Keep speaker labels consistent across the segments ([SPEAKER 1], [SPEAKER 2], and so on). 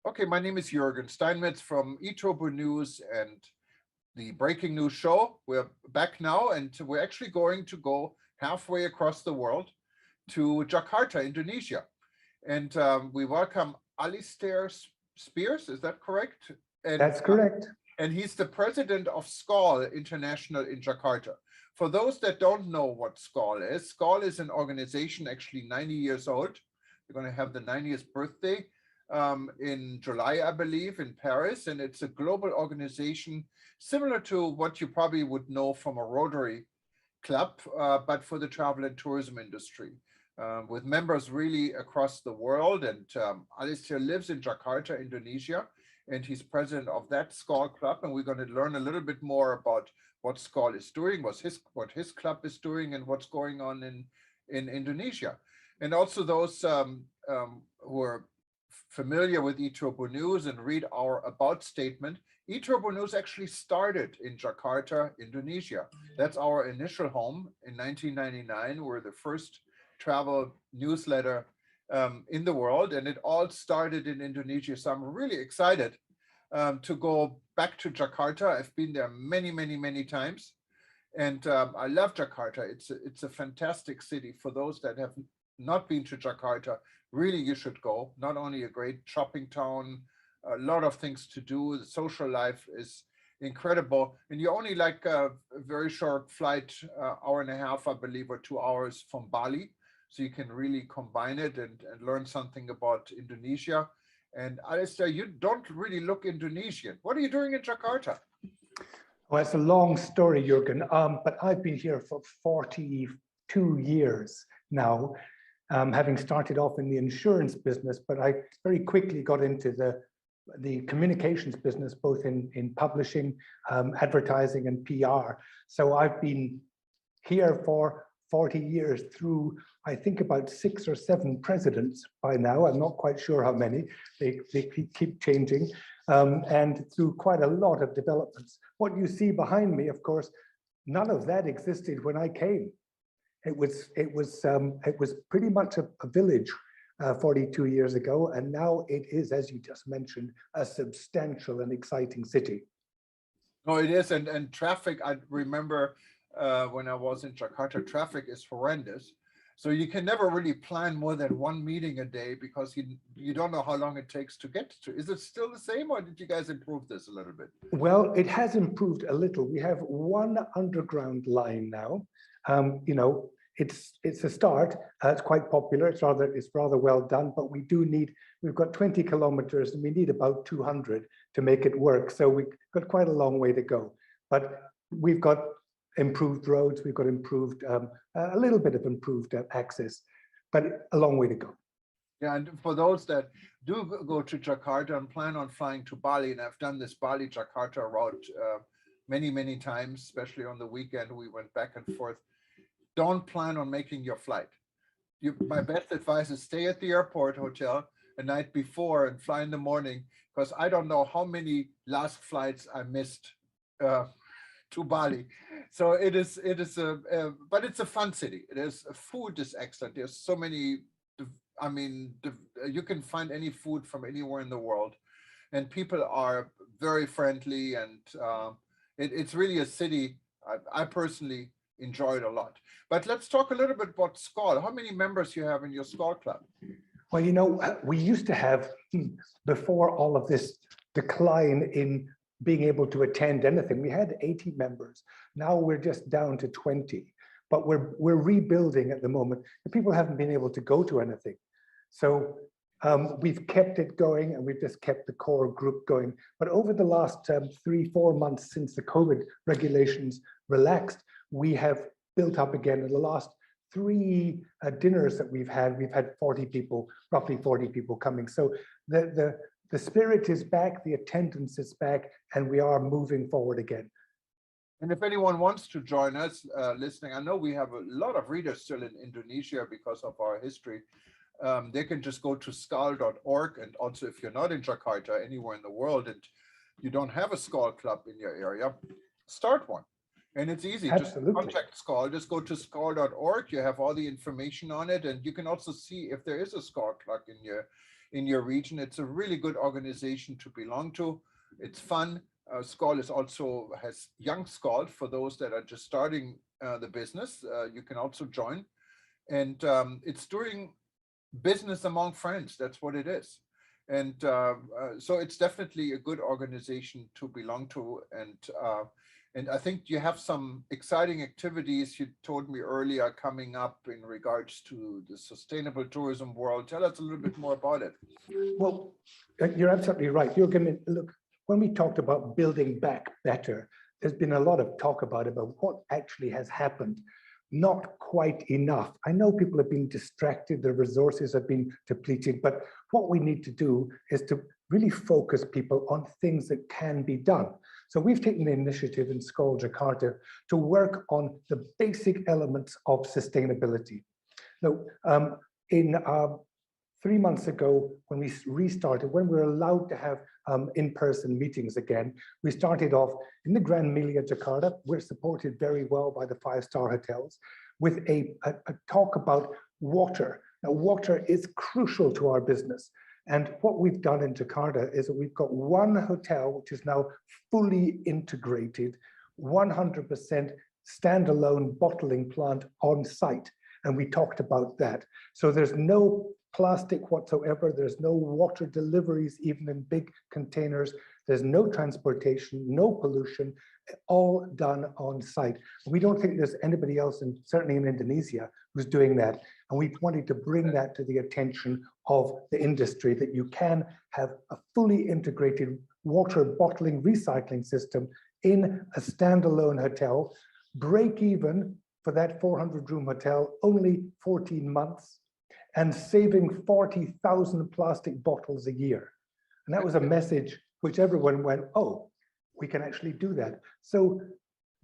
[SPEAKER 1] Okay, my name is Jürgen Steinmetz from eTurbo News and the Breaking News Show. We're back now, and we're actually going to go halfway across the world to Jakarta, Indonesia. And we welcome Alistair Spears, is that correct?
[SPEAKER 2] That's correct.
[SPEAKER 1] And he's the president of SCOL International in Jakarta. For those that don't know what SCOL is an organization actually 90 years old. They're going to have the 90th birthday in July, I believe, in Paris. And it's a global organization similar to what you probably would know from a Rotary Club, but for the travel and tourism industry, with members really across the world. And Alistair lives in Jakarta, Indonesia, and he's president of that SCOL club. And we're going to learn a little bit more about what SCOL is doing, what his club is doing, and what's going on in Indonesia. And also those who are familiar with eTurbo News and read our about statement, eTurbo News actually started in Jakarta, Indonesia. That's our initial home in 1999. We're the first travel newsletter in the world, and it all started in Indonesia. So I'm really excited to go back to Jakarta. I've been there many, many, many times, and I love Jakarta. It's a fantastic city. For those that have not been to Jakarta, really you should go. Not only a great shopping town, a lot of things to do. The social life is incredible, and you only like a very short flight, hour and a half, I believe, or 2 hours from Bali. So you can really combine it and learn something about Indonesia. And Alistair, you don't really look Indonesian. What are you doing in Jakarta?
[SPEAKER 2] Well, it's a long story, Jürgen, but I've been here for 42 years now, having started off in the insurance business, but I very quickly got into the communications business, both in publishing, advertising, and PR. So I've been here for 40 years through, I think, about 6 or 7 presidents by now. I'm not quite sure how many. They keep changing, and through quite a lot of developments. What you see behind me, of course, none of that existed when I came. It was pretty much a village 42 years ago, and now it is, as you just mentioned, a substantial and exciting city.
[SPEAKER 1] No, it is, and traffic. I remember when I was in Jakarta, traffic is horrendous. So you can never really plan more than 1 meeting a day because you don't know how long it takes to get to. Is it still the same, or did you guys improve this a little bit?
[SPEAKER 2] Well, it has improved a little. We have 1 underground line now. It's a start. It's quite popular. It's rather well done, but we've got 20 kilometers and we need about 200 to make it work. So we've got quite a long way to go, but we've got improved roads. We've got improved, a little bit of improved access, but a long way to go.
[SPEAKER 1] Yeah, and for those that do go to Jakarta and plan on flying to Bali, and I've done this Bali-Jakarta route many, many times, especially on the weekend, we went back and forth. Don't plan on making your flight. My best advice is stay at the airport hotel the night before and fly in the morning, because I don't know how many last flights I missed to Bali. So it is but it's a fun city. Food is excellent. There's so many, you can find any food from anywhere in the world, and people are very friendly, and it's really a city I personally enjoyed a lot. But let's talk a little bit about SCOL. How many members you have in your SCOL club?
[SPEAKER 2] Well, we used to have, before all of this decline in being able to attend anything, we had 80 members. Now we're just down to 20, but we're rebuilding at the moment. The people haven't been able to go to anything. So we've kept it going, and we've just kept the core group going. But over the last 3-4 months since the COVID regulations relaxed, we have built up again. In the last 3 dinners that we've had 40 people, roughly 40 people coming. So the spirit is back, the attendance is back, and we are moving forward again.
[SPEAKER 1] And if anyone wants to join us listening, I know we have a lot of readers still in Indonesia because of our history. They can just go to SCOL.org, and also if you're not in Jakarta, anywhere in the world, and you don't have a SCOL club in your area, start one. And it's easy.
[SPEAKER 2] Absolutely.
[SPEAKER 1] Just contact SCOL. Just go to SCOL.org. You have all the information on it, and you can also see if there is a SCOL club in your region. It's a really good organization to belong to. It's fun. Skoll is also has Young Skoll for those that are just starting the business. You can also join, and it's doing business among friends. That's what it is. And so it's definitely a good organization to belong to. And I think you have some exciting activities you told me earlier coming up in regards to the sustainable tourism world. Tell us a little bit more about it.
[SPEAKER 2] Well, you're absolutely right. You're going to look, when we talked about building back better, there's been a lot of talk about what actually has happened. Not quite enough. I know people have been distracted, their resources have been depleted, but what we need to do is to really focus people on things that can be done. So we've taken the initiative in Skoll Jakarta to work on the basic elements of sustainability. Now, 3 months ago, when we restarted, when we were allowed to have in-person meetings again, we started off in the Grand Melia Jakarta. We're supported very well by the 5-star hotels with a talk about water. Now, water is crucial to our business. And what we've done in Jakarta is that we've got one hotel, which is now fully integrated, 100% standalone bottling plant on site. And we talked about that. So there's no plastic whatsoever. There's no water deliveries, even in big containers. There's no transportation, no pollution, all done on site. We don't think there's anybody else, and certainly in Indonesia, who's doing that. And we wanted to bring that to the attention of the industry, that you can have a fully integrated water bottling recycling system in a standalone hotel, break even for that 400-room hotel, only 14 months, and saving 40,000 plastic bottles a year. And that was a message which everyone went, oh, we can actually do that. So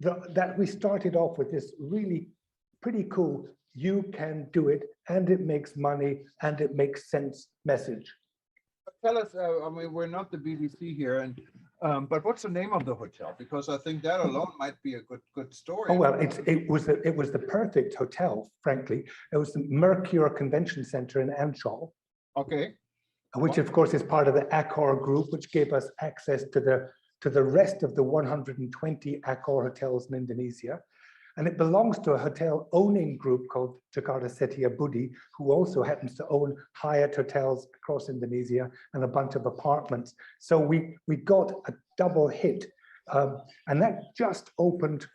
[SPEAKER 2] that we started off with this really pretty cool, you can do it, and it makes money, and it makes sense message.
[SPEAKER 1] Tell us, I mean, we're not the BBC here, and but what's the name of the hotel? Because I think that alone might be a good story.
[SPEAKER 2] Oh well, it was the perfect hotel, frankly. It was the Mercure Convention Center in Ancol.
[SPEAKER 1] Okay.
[SPEAKER 2] Which of course is part of the Accor group, which gave us access to the rest of the 120 Accor hotels in Indonesia. And it belongs to a hotel owning group called Jakarta Setia Budi, who also happens to own Hyatt hotels across Indonesia and a bunch of apartments. So we got a double hit. And that just opened,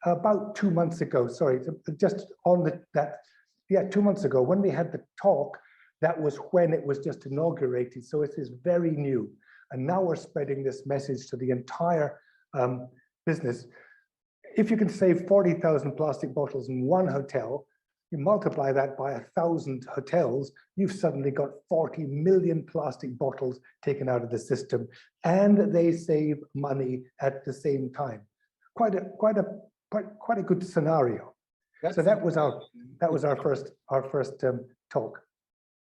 [SPEAKER 2] about 2 months ago. Sorry, just on 2 months ago, when we had the talk, that was when it was just inaugurated. So it is very new. And now we're spreading this message to the entire business. If you can save 40,000 plastic bottles in one hotel, you multiply that by 1,000 hotels, you've suddenly got 40 million plastic bottles taken out of the system, and they save money at the same time. Quite a good scenario. So that was our first talk.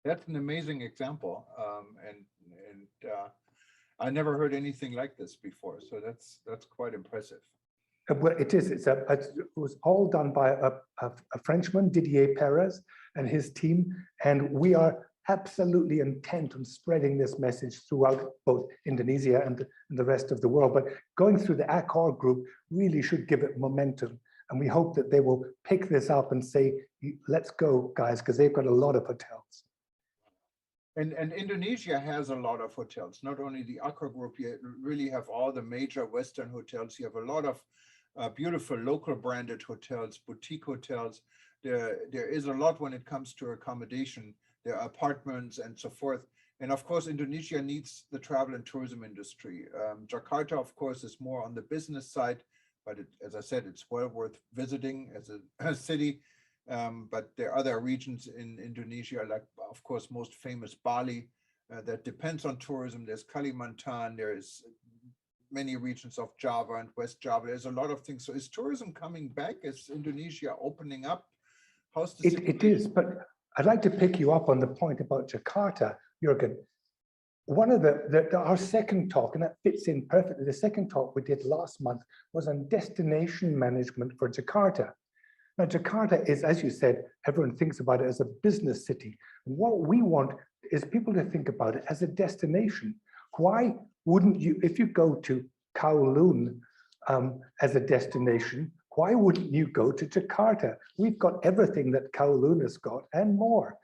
[SPEAKER 1] That's an amazing example, and I never heard anything like this before. So that's quite impressive.
[SPEAKER 2] Well, it is. It was all done by a Frenchman, Didier Perez, and his team, and we are absolutely intent on spreading this message throughout both Indonesia and the rest of the world. But going through the Accor group really should give it momentum, and we hope that they will pick this up and say, "Let's go, guys," because they've got a lot of hotels.
[SPEAKER 1] And Indonesia has a lot of hotels. Not only the Accor group, you really have all the major Western hotels. You have a lot of beautiful local branded hotels, boutique hotels. There is a lot when it comes to accommodation. There are apartments and so forth. And of course, Indonesia needs the travel and tourism industry. Jakarta, of course, is more on the business side, but as I said, it's well worth visiting as a city. But there are other regions in Indonesia, like, of course, most famous Bali, that depends on tourism. There's Kalimantan, there is many regions of Java and West Java. There's a lot of things. So is tourism coming back? Is Indonesia opening up? How's the situation?
[SPEAKER 2] It is, but I'd like to pick you up on the point about Jakarta, Jürgen. One of our second talk, and that fits in perfectly, the second talk we did last month was on destination management for Jakarta. Now, Jakarta is, as you said, everyone thinks about it as a business city. What we want is people to think about it as a destination. Why wouldn't you, if you go to Kowloon as a destination, why wouldn't you go to Jakarta? We've got everything that Kowloon has got and more.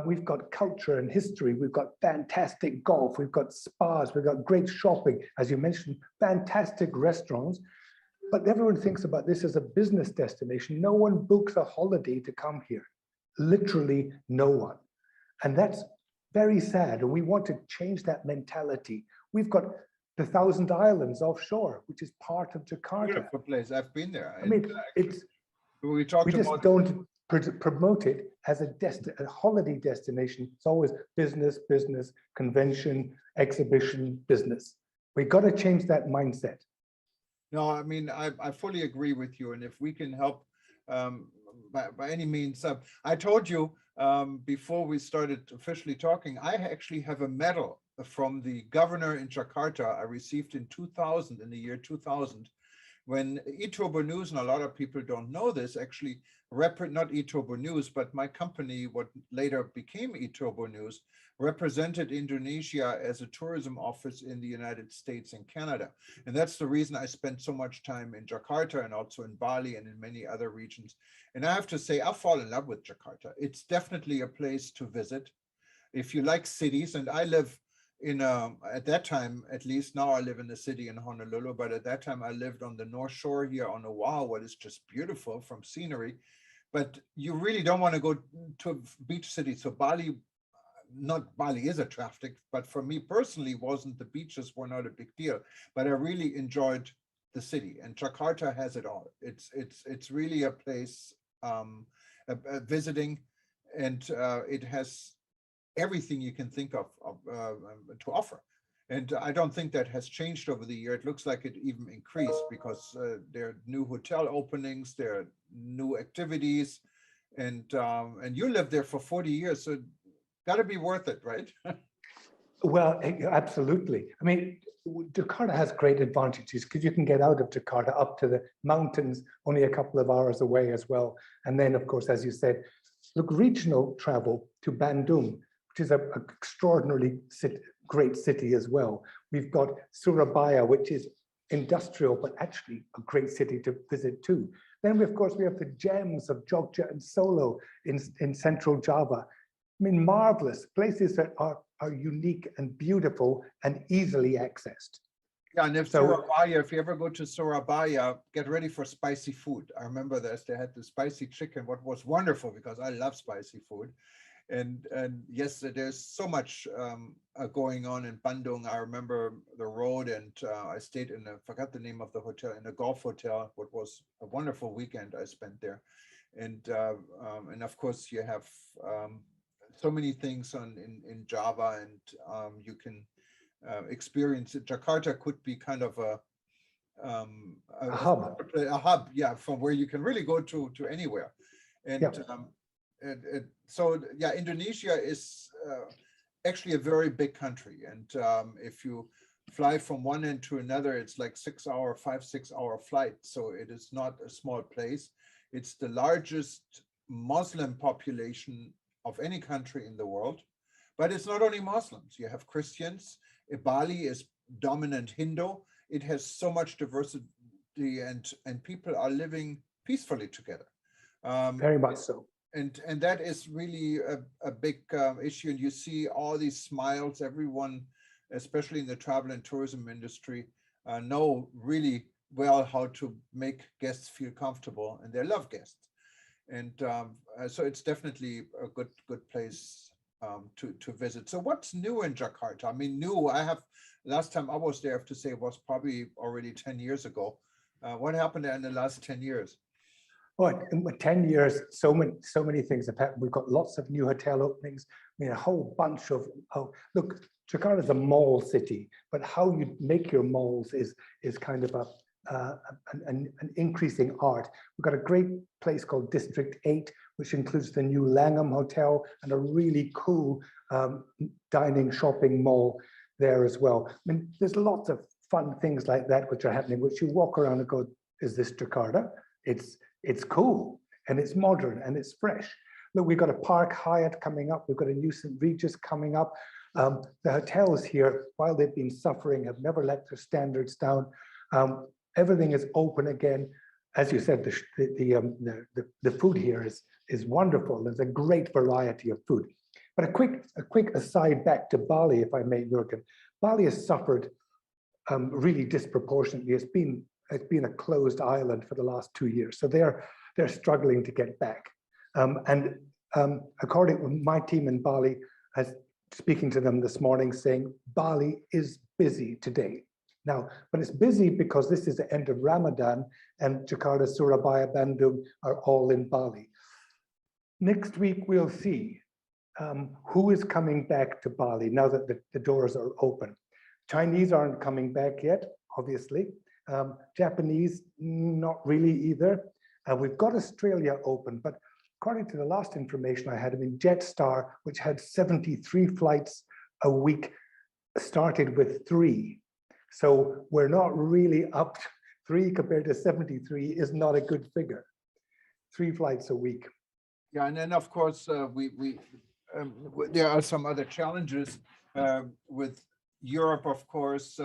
[SPEAKER 2] We've got culture and history. We've got fantastic golf. We've got spas. We've got great shopping. As you mentioned, fantastic restaurants. But everyone thinks about this as a business destination. No one books a holiday to come here. Literally no one. And that's very sad. And we want to change that mentality. We've got the Thousand Islands offshore, which is part of Jakarta.
[SPEAKER 1] Beautiful place. I've been there.
[SPEAKER 2] I mean, it's
[SPEAKER 1] we talked
[SPEAKER 2] we just
[SPEAKER 1] about
[SPEAKER 2] don't promote it as a holiday destination. It's always business, business, convention, exhibition, business. We got to change that mindset.
[SPEAKER 1] No, I mean, I fully agree with you. And if we can help by any means, I told you before we started officially talking, I actually have a medal from the governor in Jakarta I received in 2000, in the year 2000, when eTurbo News, and a lot of people don't know this, actually, not eTurbo News, but my company, what later became eTurbo News, represented Indonesia as a tourism office in the United States and Canada. And that's the reason I spent so much time in Jakarta and also in Bali and in many other regions. And I have to say, I fall in love with Jakarta. It's definitely a place to visit. If you like cities, and I live in at that time, at least now I live in the city in Honolulu, but at that time I lived on the North Shore here on Oahu, what is just beautiful from scenery. But you really don't want to go to a beach city. So Bali, not Bali is attractive, but for me personally, the beaches were not a big deal. But I really enjoyed the city, and Jakarta has it all. It's really a place visiting, and it has everything you can think of to offer. And I don't think that has changed over the year. It looks like it even increased because there are new hotel openings, there are new activities, and you lived there for 40 years, so got to be worth it, right?
[SPEAKER 2] Well, absolutely. I mean, Jakarta has great advantages because you can get out of Jakarta up to the mountains only a couple of hours away as well. And then, of course, as you said, look, regional travel to Bandung, which is an extraordinarily great city as well. We've got Surabaya, which is industrial, but actually a great city to visit too. Then, of course, we have the gems of Jogja and Solo in central Java. I mean, marvelous places that are unique and beautiful and easily accessed.
[SPEAKER 1] Yeah, and Surabaya, if you ever go to Surabaya, get ready for spicy food. I remember this, they had the spicy chicken, what was wonderful because I love spicy food. And yes, there's so much going on in Bandung. I remember the road, and I stayed I forgot the name of the hotel, in a golf hotel. What was a wonderful weekend I spent there. And of course you have so many things in Java, and you can experience it. Jakarta could be kind of a hub, yeah, from where you can really go to anywhere. And
[SPEAKER 2] yep.
[SPEAKER 1] So yeah, Indonesia is actually a very big country, and if you fly from one end to another, it's like 6 hour flight. So it is not a small place. It's the largest Muslim population of any country in the world, but it's not only Muslims. You have Christians. Bali is dominant Hindu. It has so much diversity, and people are living peacefully together.
[SPEAKER 2] Very much so.
[SPEAKER 1] And that is really a big issue. And you see all these smiles. Everyone, especially in the travel and tourism industry, know really well how to make guests feel comfortable, and they love guests. And so it's definitely a good place to visit. So what's new in Jakarta? I mean, last time I was there, I have to say, was probably already 10 years ago. What happened in the last 10 years?
[SPEAKER 2] Well, in 10 years, so many things have happened. We've got lots of new hotel openings. I mean, a whole bunch of, look, Jakarta is a mall city, but how you make your malls is kind of an increasing art. We've got a great place called District 8, which includes the new Langham Hotel and a really cool dining shopping mall there as well. I mean, there's lots of fun things like that which are happening, which you walk around and go, is this Jakarta? It's cool. and it's modern and it's fresh. Look, we've got a Park Hyatt coming up. We've got a new St. Regis coming up. The hotels here, while they've been suffering, have never let their standards down. Everything is open again. As you said, the food here is wonderful. There's a great variety of food. But a quick aside back to Bali, if I may, Jürgen. Bali has suffered really disproportionately. It's been a closed island for the last 2 years, so they're struggling to get back. According to my team in Bali, speaking to them this morning, saying Bali is busy today. Now, but it's busy because this is the end of Ramadan, and Jakarta, Surabaya, Bandung are all in Bali. Next week, we'll see who is coming back to Bali now that the doors are open. Chinese aren't coming back yet, obviously. Japanese, not really either. We've got Australia open, but according to the last information I had, I mean, Jetstar, which had 73 flights a week, started with 3. So we're not really up. 3 compared to 73 is not a good figure. 3 flights a week.
[SPEAKER 1] Yeah, and then of course there are some other challenges with Europe, of course,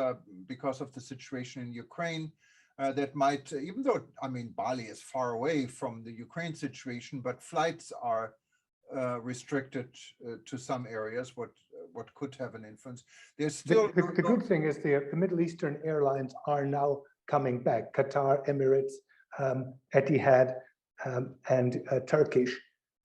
[SPEAKER 1] because of the situation in Ukraine. That might, even though, I mean, Bali is far away from the Ukraine situation, but flights are restricted to some areas, what could have an influence. There's still
[SPEAKER 2] the good thing is the Middle Eastern airlines are now coming back. Qatar, Emirates, Etihad, and Turkish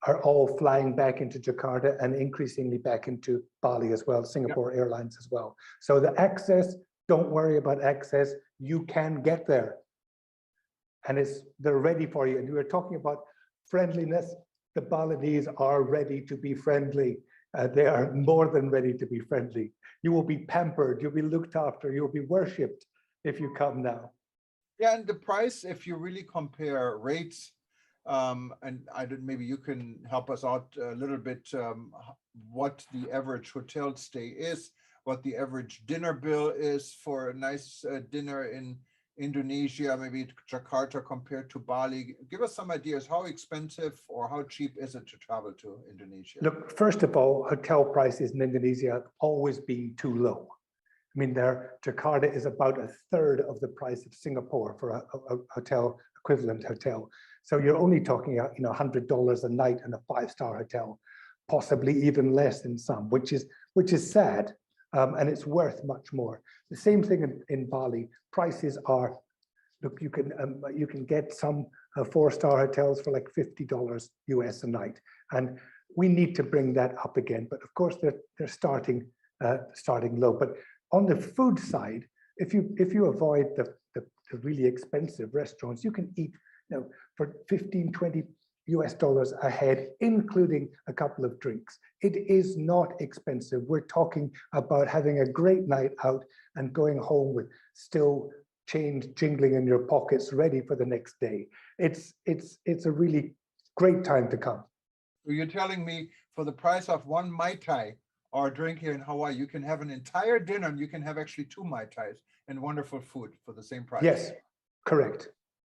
[SPEAKER 2] are all flying back into Jakarta and increasingly back into Bali as well, Singapore Airlines as well. So the access, don't worry about access, you can get there. And they're ready for you. And we were talking about friendliness. The Balinese are ready to be friendly. They are more than ready to be friendly. You will be pampered, you'll be looked after, you'll be worshipped if you come now.
[SPEAKER 1] Yeah, and the price, if you really compare rates, and maybe you can help us out a little bit, what the average hotel stay is, what the average dinner bill is for a nice dinner in Indonesia, maybe Jakarta compared to Bali. Give us some ideas. How expensive or how cheap is it to travel to Indonesia?
[SPEAKER 2] Look, first of all, hotel prices in Indonesia have always been too low. I mean, Jakarta is about 1/3 of the price of Singapore for a hotel, equivalent hotel. So you're only talking about, $100 a night in a 5-star hotel, possibly even less in some, which is sad. And it's worth much more. The same thing in Bali. Prices are, look, you can get some 4-star hotels for like $50 US a night, and we need to bring that up again. But of course, they're starting low. But on the food side, if you avoid the really expensive restaurants, you can eat, for $15, $20 US a head, including a couple of drinks. It is not expensive. We're talking about having a great night out and going home with still change jingling in your pockets, ready for the next day. It's a really great time to come.
[SPEAKER 1] You're telling me for the price of 1 Mai Tai or a drink here in Hawaii, you can have an entire dinner and you can have actually 2 Mai Tais and wonderful food for the same price.
[SPEAKER 2] Yes, correct.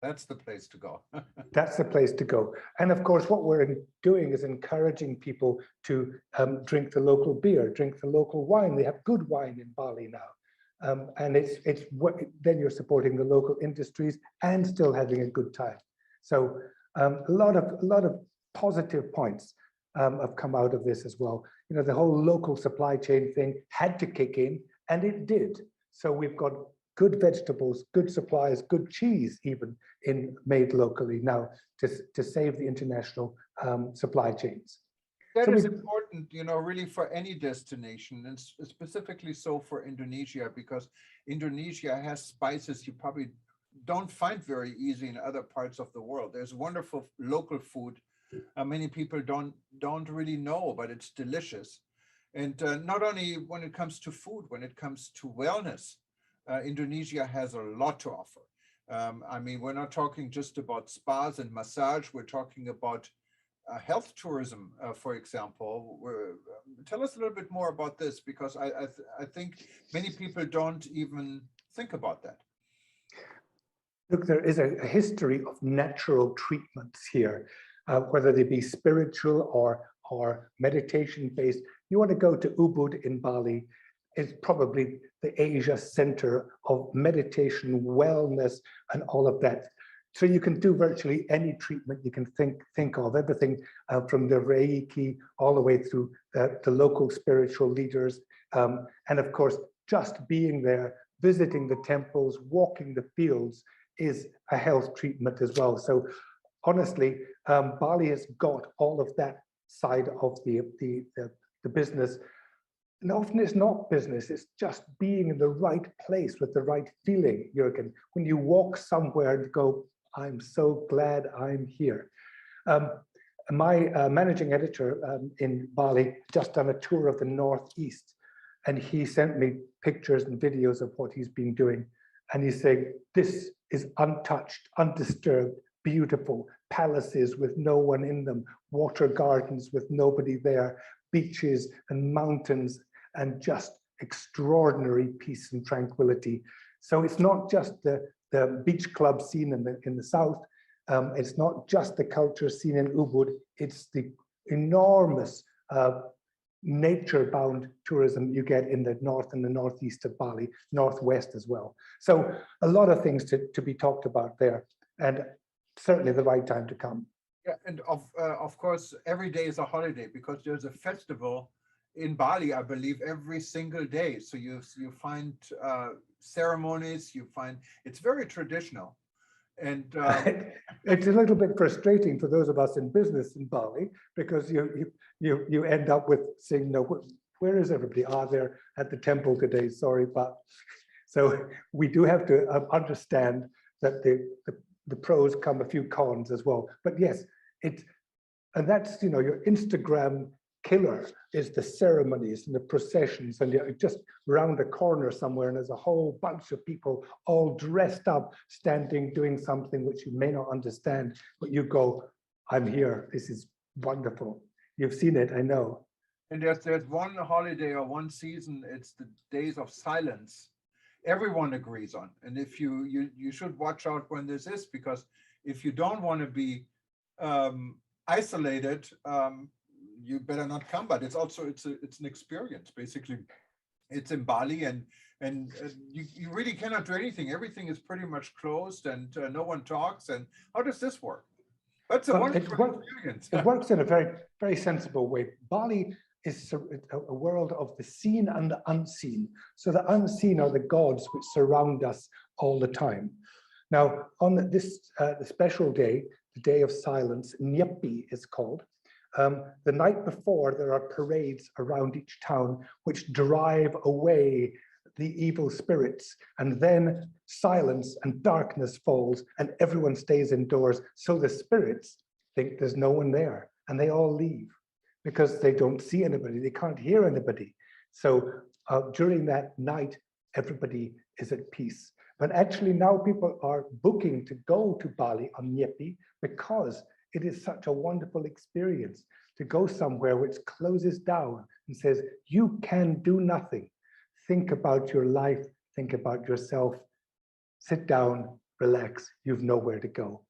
[SPEAKER 1] That's the place to go.
[SPEAKER 2] That's the place to go. And of course, what we're doing is encouraging people to drink the local beer, drink the local wine. They have good wine in Bali now. And then you're supporting the local industries and still having a good time. So a lot of positive points have come out of this as well. The whole local supply chain thing had to kick in, and it did. So we've got good vegetables, good supplies, good cheese even made locally now to save the international supply chains.
[SPEAKER 1] That is important, really for any destination, and specifically so for Indonesia, because Indonesia has spices you probably don't find very easy in other parts of the world. There's wonderful local food. Many people don't really know, but it's delicious. And not only when it comes to food, when it comes to wellness, Indonesia has a lot to offer. I mean, we're not talking just about spas and massage. We're talking about health tourism, for example. Tell us a little bit more about this, because I think many people don't even think about that.
[SPEAKER 2] Look, there is a history of natural treatments here. whether they be spiritual or meditation based. You want to go to Ubud in Bali. It's probably the Asia center of meditation, wellness, and all of that. So you can do virtually any treatment you can think of, everything from the Reiki all the way through the local spiritual leaders. And of course, just being there, visiting the temples, walking the fields is a health treatment as well. So honestly, Bali has got all of that side of the business. And often it's not business, it's just being in the right place with the right feeling, Jürgen. When you walk somewhere and go, I'm so glad I'm here. My managing editor in Bali just done a tour of the Northeast, and he sent me pictures and videos of what he's been doing. And he's saying, this is untouched, undisturbed, beautiful, palaces with no one in them, water gardens with nobody there, beaches and mountains, and just extraordinary peace and tranquility. So it's not just the beach club scene in the south. It's not just the culture scene in Ubud. It's the enormous nature-bound tourism you get in the north and the northeast of Bali, northwest as well. So a lot of things to be talked about there, and certainly the right time to come.
[SPEAKER 1] Yeah, and of course, every day is a holiday because there's a festival in Bali, I believe, every single day. So you find ceremonies, you find it's very traditional. And
[SPEAKER 2] it's a little bit frustrating for those of us in business in Bali, because you end up with saying, no, where is everybody? They're at the temple today, sorry, but so we do have to understand that the pros come a few cons as well. But yes, and that's, your Instagram killer is the ceremonies and the processions, and you're just round a corner somewhere and there's a whole bunch of people all dressed up, standing, doing something which you may not understand, but you go, I'm here, this is wonderful. You've seen it, I know.
[SPEAKER 1] And there's one holiday or one season, it's the days of silence. Everyone agrees on. And if you should watch out when this is, because if you don't want to be isolated, you better not come. But it's also it's an experience. Basically, it's in Bali, and you really cannot do anything. Everything is pretty much closed, and no one talks. And how does this work? That's a wonderful experience.
[SPEAKER 2] It works in a very, very sensible way. Bali is a world of the seen and the unseen. So the unseen are the gods which surround us all the time. Now, on this the special day, the Day of Silence, Nyepi is called. The night before, there are parades around each town which drive away the evil spirits, and then silence and darkness falls and everyone stays indoors. So the spirits think there's no one there, and they all leave because they don't see anybody, they can't hear anybody. So during that night, everybody is at peace. But actually now people are booking to go to Bali on Nyepi because it is such a wonderful experience to go somewhere which closes down and says, you can do nothing. Think about your life, think about yourself, sit down, relax, you've nowhere to go.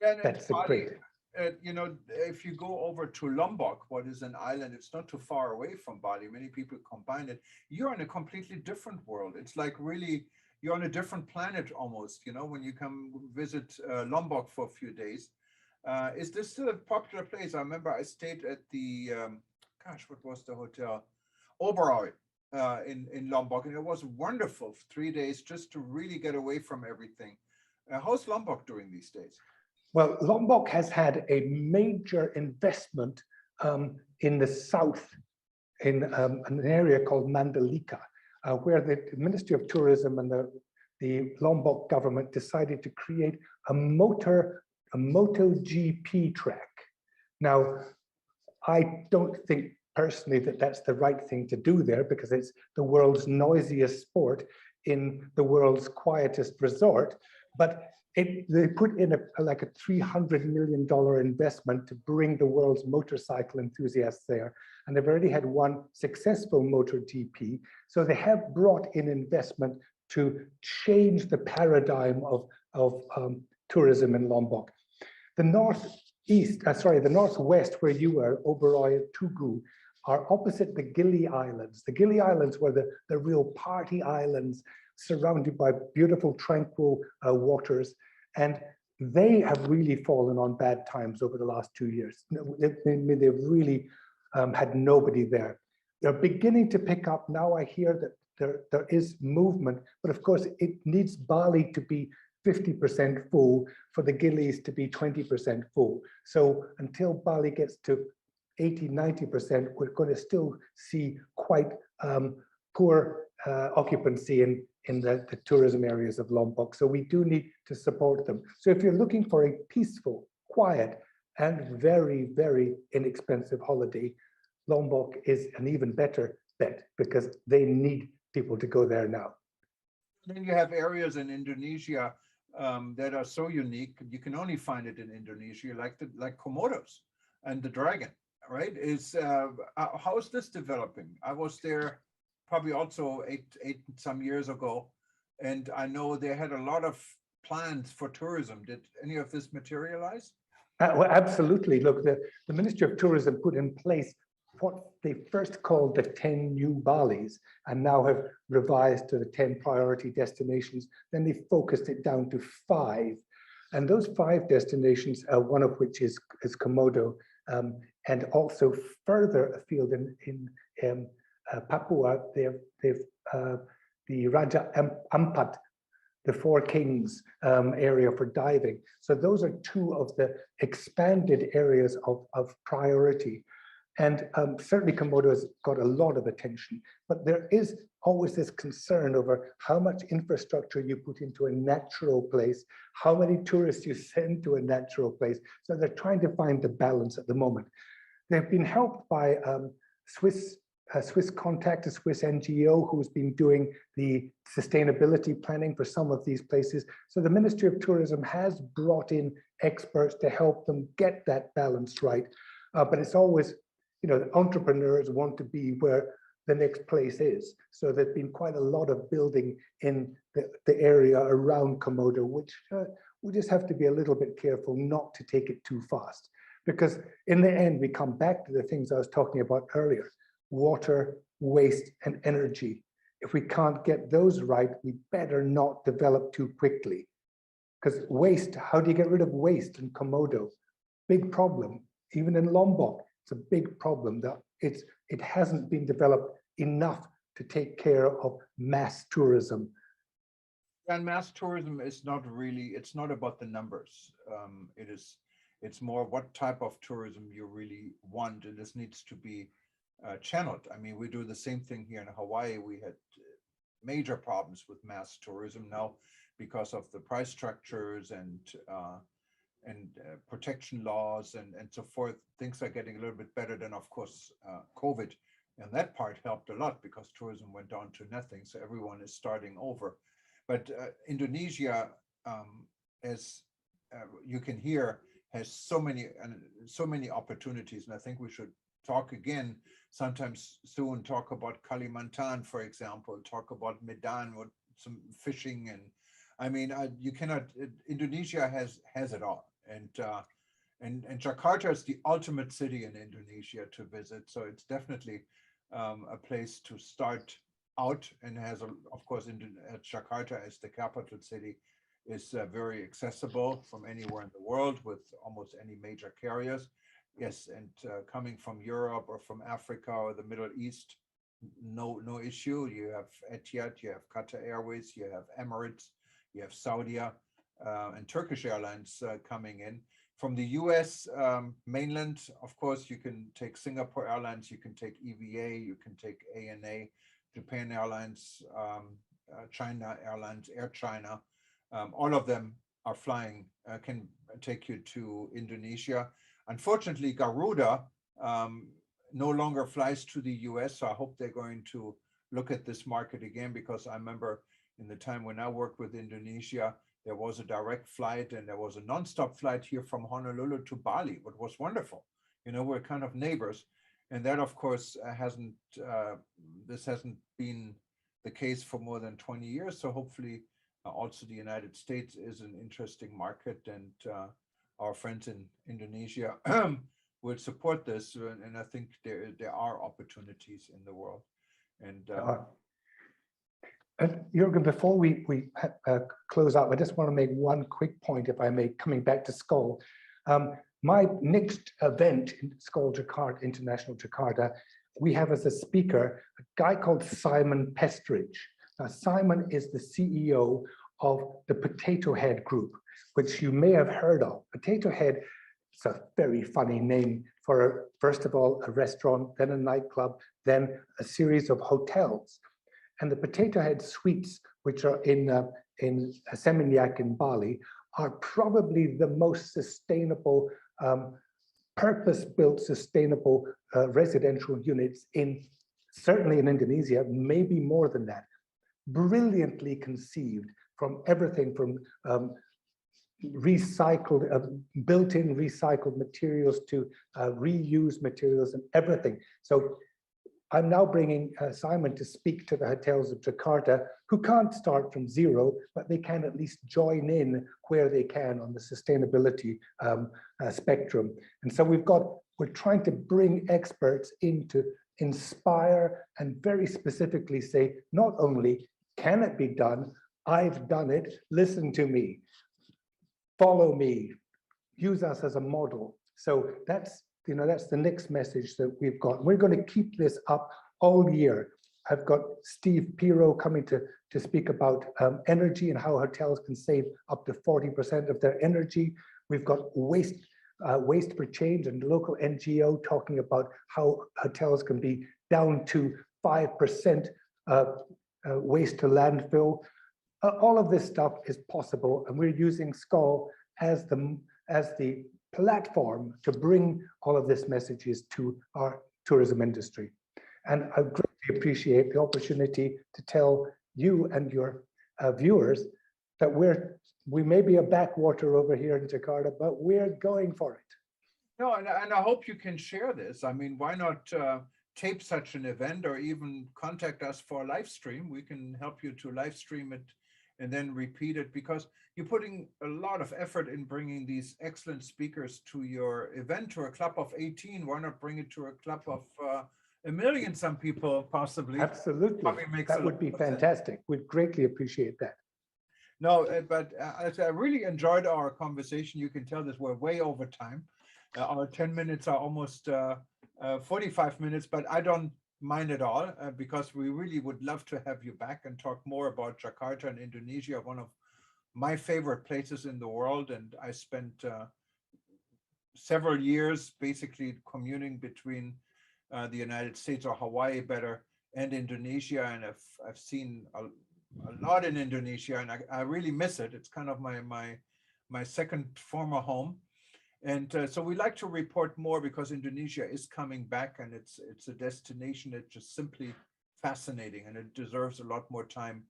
[SPEAKER 1] Yeah,
[SPEAKER 2] that's the great.
[SPEAKER 1] If you go over to Lombok, what is an island, it's not too far away from Bali. Many people combine it. You're in a completely different world. It's like really, you're on a different planet almost, when you come visit Lombok for a few days. Is this still a popular place? I remember I stayed at the, what was the hotel? Oberoi in Lombok, and it was wonderful. 3 days just to really get away from everything. How's Lombok doing these days?
[SPEAKER 2] Well, Lombok has had a major investment in the south, in an area called Mandalika, where the Ministry of Tourism and the Lombok government decided to create a MotoGP track. Now, I don't think personally that that's the right thing to do there, because it's the world's noisiest sport in the world's quietest resort, but they put in like a $300 million investment to bring the world's motorcycle enthusiasts there. And they've already had one successful MotoGP. So they have brought in investment to change the paradigm of tourism in Lombok. The north the northwest where you were, Oberoi and Tugu, are opposite the Gili Islands. The Gili Islands were the real party islands surrounded by beautiful, tranquil waters. And they have really fallen on bad times over the last 2 years. They've really had nobody there. They're beginning to pick up. Now I hear that there is movement, but of course it needs Bali to be 50% full for the Gillies to be 20% full. So until Bali gets to 80, 90%, we're going to still see quite poor occupancy in the tourism areas of Lombok. So we do need to support them. So if you're looking for a peaceful, quiet, and very, very inexpensive holiday, Lombok is an even better bet because they need people to go there now.
[SPEAKER 1] Then you have areas in Indonesia that are so unique. You can only find it in Indonesia, like Komodos and the dragon, right? How is this developing? I was there probably also eight some years ago, and I know they had a lot of plans for tourism. Did any of this materialize?
[SPEAKER 2] Well, absolutely. Look, the Ministry of Tourism put in place what they first called the 10 new Balis and now have revised to the 10 priority destinations. Then they focused it down to 5. And those 5 destinations, one of which is Komodo, and also further afield in Papua, they've the Raja Ampat, the Four Kings area for diving. So those are 2 of the expanded areas of priority. And certainly Komodo has got a lot of attention, but there is always this concern over how much infrastructure you put into a natural place, how many tourists you send to a natural place. So they're trying to find the balance at the moment. They've been helped by Swiss Contact, a Swiss NGO who's been doing the sustainability planning for some of these places. So the Ministry of Tourism has brought in experts to help them get that balance right. But it's always, the entrepreneurs want to be where the next place is. So there's been quite a lot of building in the area around Komodo, which we just have to be a little bit careful not to take it too fast. Because in the end, we come back to the things I was talking about earlier: water, waste, and energy. If we can't get those right, we better not develop too quickly. Because waste, how do you get rid of waste in Komodo? Big problem. Even in Lombok, it's a big problem that it hasn't been developed enough to take care of mass tourism.
[SPEAKER 1] And mass tourism is not really, it's not about the numbers. It's more what type of tourism you really want, and this needs to be channeled. I mean, we do the same thing here in Hawaii. We had major problems with mass tourism now because of the price structures and protection laws and so forth. Things are getting a little bit better. Then, of course, COVID and that part helped a lot because tourism went down to nothing. So everyone is starting over. But Indonesia, as you can hear, has so many opportunities, and I think we should talk again sometimes soon. Talk about Kalimantan, for example. Talk about Medan with some fishing, and I mean, you cannot. Indonesia has it all, and Jakarta is the ultimate city in Indonesia to visit. So it's definitely a place to start out, and has of course Jakarta as the capital city is very accessible from anywhere in the world with almost any major carriers. Yes, and coming from Europe or from Africa or the Middle East, no issue. You have Etihad, you have Qatar Airways, you have Emirates, you have Saudia and Turkish Airlines coming in. From the US mainland, of course, you can take Singapore Airlines, you can take EVA, you can take ANA, Japan Airlines, China Airlines, Air China. All of them are flying, can take you to Indonesia. Unfortunately, Garuda no longer flies to the US, so I hope they're going to look at this market again, because I remember in the time when I worked with Indonesia, there was a direct flight and there was a nonstop flight here from Honolulu to Bali, what was wonderful. We're kind of neighbors. And that, of course, this hasn't been the case for more than 20 years. So hopefully also the United States is an interesting market. And our friends in Indonesia will support this. And I think there are opportunities in the world. And
[SPEAKER 2] Jürgen, before we close out, I just want to make one quick point, if I may, coming back to SCOL. My next event in SCOL Jakarta, International Jakarta, we have as a speaker a guy called Simon Pestridge. Now, Simon is the CEO of the Potato Head Group, which you may have heard of. Potato Head, it's a very funny name for, first of all, a restaurant, then a nightclub, then a series of hotels. And the Potato Head Suites, which are in Seminyak in Bali, are probably the most sustainable, purpose-built sustainable residential units certainly in Indonesia, maybe more than that. Brilliantly conceived from everything from recycled, built-in recycled materials to reused materials and everything. So I'm now bringing Simon to speak to the hotels of Jakarta, who can't start from zero, but they can at least join in where they can on the sustainability spectrum. And so we're trying to bring experts in to inspire and very specifically say, not only can it be done, I've done it, listen to me, follow me, use us as a model. So that's the next message that we've got. We're going to keep this up all year. I've got Steve Piro coming to speak about energy and how hotels can save up to 40% of their energy. We've got Waste for Change and local NGO talking about how hotels can be down to 5% waste to landfill. All of this stuff is possible, and we're using SCOL as the platform to bring all of these messages to our tourism industry. And I greatly appreciate the opportunity to tell you and your viewers that we may be a backwater over here in Jakarta, but we're going for it.
[SPEAKER 1] No, and I hope you can share this. I mean, why not tape such an event or even contact us for a live stream? We can help you to live stream it and then repeat it, because you're putting a lot of effort in bringing these excellent speakers to your event, to a club of 18. Why not bring it to a club of 1 million, some people possibly?
[SPEAKER 2] Absolutely, that would be fantastic. We'd greatly appreciate that.
[SPEAKER 1] No, but I really enjoyed our conversation. You can tell that we're way over time. Our 10 minutes are almost 45 minutes, but I don't mind at all, because we really would love to have you back and talk more about Jakarta and Indonesia, one of my favorite places in the world. And I spent several years basically commuting between the United States, or Hawaii better, and Indonesia. And I've seen a lot in Indonesia, and I really miss it. It's kind of my second former home. And so we like to report more, because Indonesia is coming back, and it's a destination that's just simply fascinating, and it deserves a lot more time,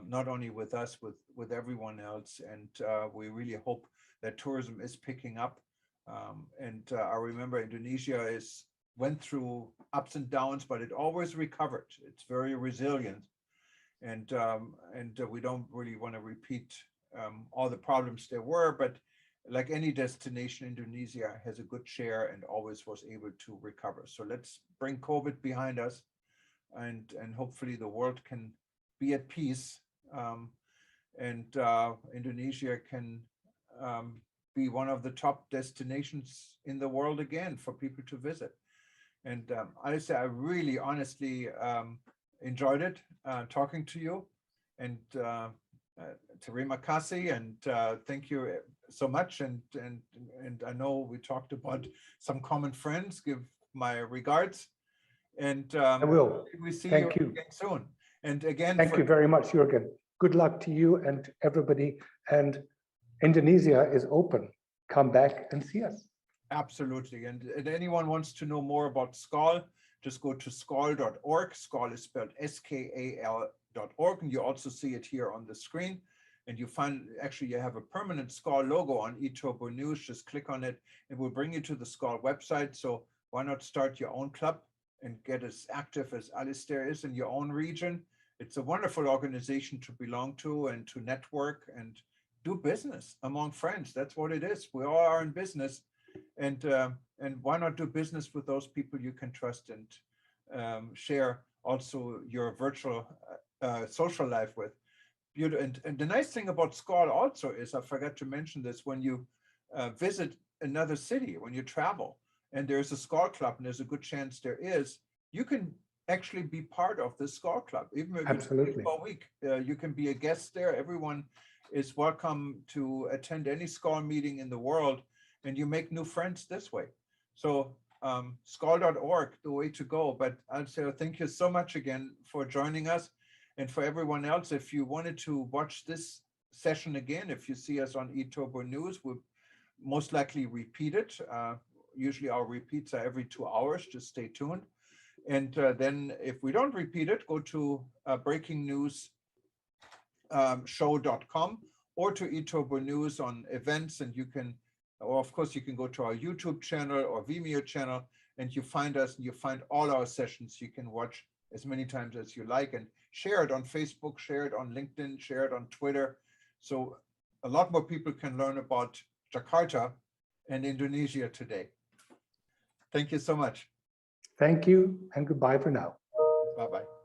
[SPEAKER 1] not only with us, with everyone else. And we really hope that tourism is picking up. And I remember Indonesia went through ups and downs, but it always recovered. It's very resilient. And we don't really want to repeat all the problems there were, but like any destination, Indonesia has a good share and always was able to recover. So let's bring COVID behind us, and hopefully the world can be at peace, and Indonesia can be one of the top destinations in the world again for people to visit. And Alistair, I really honestly enjoyed it talking to you, and terima kasih, and thank you so much. And I know we talked about some common friends. Give my regards, and
[SPEAKER 2] I will.
[SPEAKER 1] We see
[SPEAKER 2] Thank
[SPEAKER 1] you again soon. And again,
[SPEAKER 2] thank you very much, Jürgen. Good luck to you and everybody. And Indonesia is open. Come back and see us.
[SPEAKER 1] Absolutely. And if anyone wants to know more about SCOL, just go to skol.org. SCOL is spelled SKAL.org, and you also see it here on the screen. And you find, actually, you have a permanent SCOL logo on eTurbo News. Just click on it. It will bring you to the SCOL website. So why not start your own club and get as active as Alistair is in your own region? It's a wonderful organization to belong to and to network and do business among friends. That's what it is. We all are in business, and why not do business with those people you can trust and share also your virtual social life with. And the nice thing about SCORL also is, I forgot to mention this, when you visit another city, when you travel, and there's a SCORL club, and there's a good chance there is, you can actually be part of the SCORL club, even if it's
[SPEAKER 2] Absolutely.
[SPEAKER 1] for a week. You can be a guest there. Everyone is welcome to attend any SCORL meeting in the world, and you make new friends this way. So SCORL.org, the way to go. But I'd say thank you so much again for joining us. And for everyone else, if you wanted to watch this session again, if you see us on eTurbo News, we'll most likely repeat it. Usually our repeats are every 2 hours, just stay tuned. And then if we don't repeat it, go to breakingnewsshow.com or to eTurbo News on events, and you can, or of course, you can go to our YouTube channel or Vimeo channel, and you find us, and you find all our sessions. You can watch as many times as you like, and share it on Facebook, share it on LinkedIn, share it on Twitter. So a lot more people can learn about Jakarta and Indonesia today. Thank you so much.
[SPEAKER 2] Thank you and goodbye for now.
[SPEAKER 1] Bye-bye.